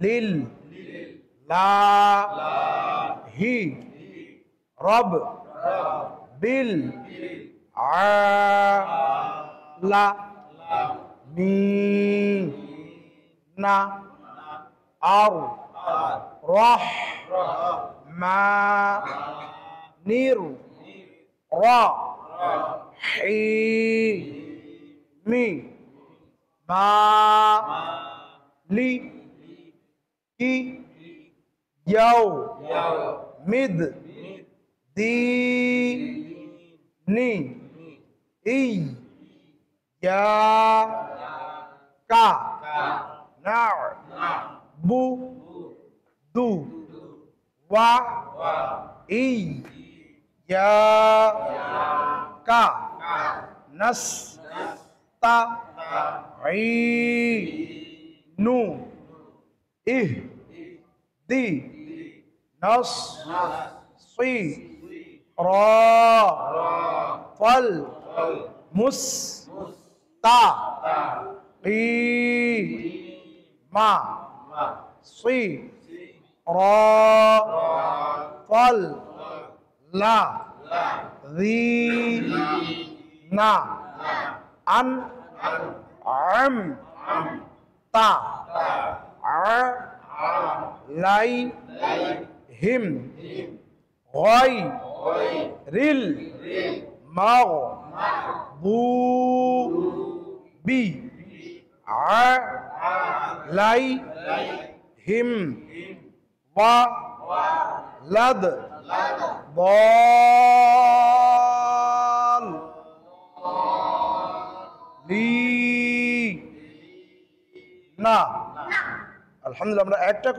লিল লা হি রব বিল লা মি না আর রহ মা নির রা হি মি মা লি কি ইয়াও মিদ দি নি ই ইয়া কা না বু দু ওয়া ই ইয়া কা নাস তা ই নু ইহ দি নস সি রা ফল মুস তা ই মা সি রা ফল লা রি না আন আম তা আর লাই হিম গয় রিল মাও বু বি আর লাই হিম ওয়া লাদ বল লি না। আলহামদুলিল্লাহ আমরা একটা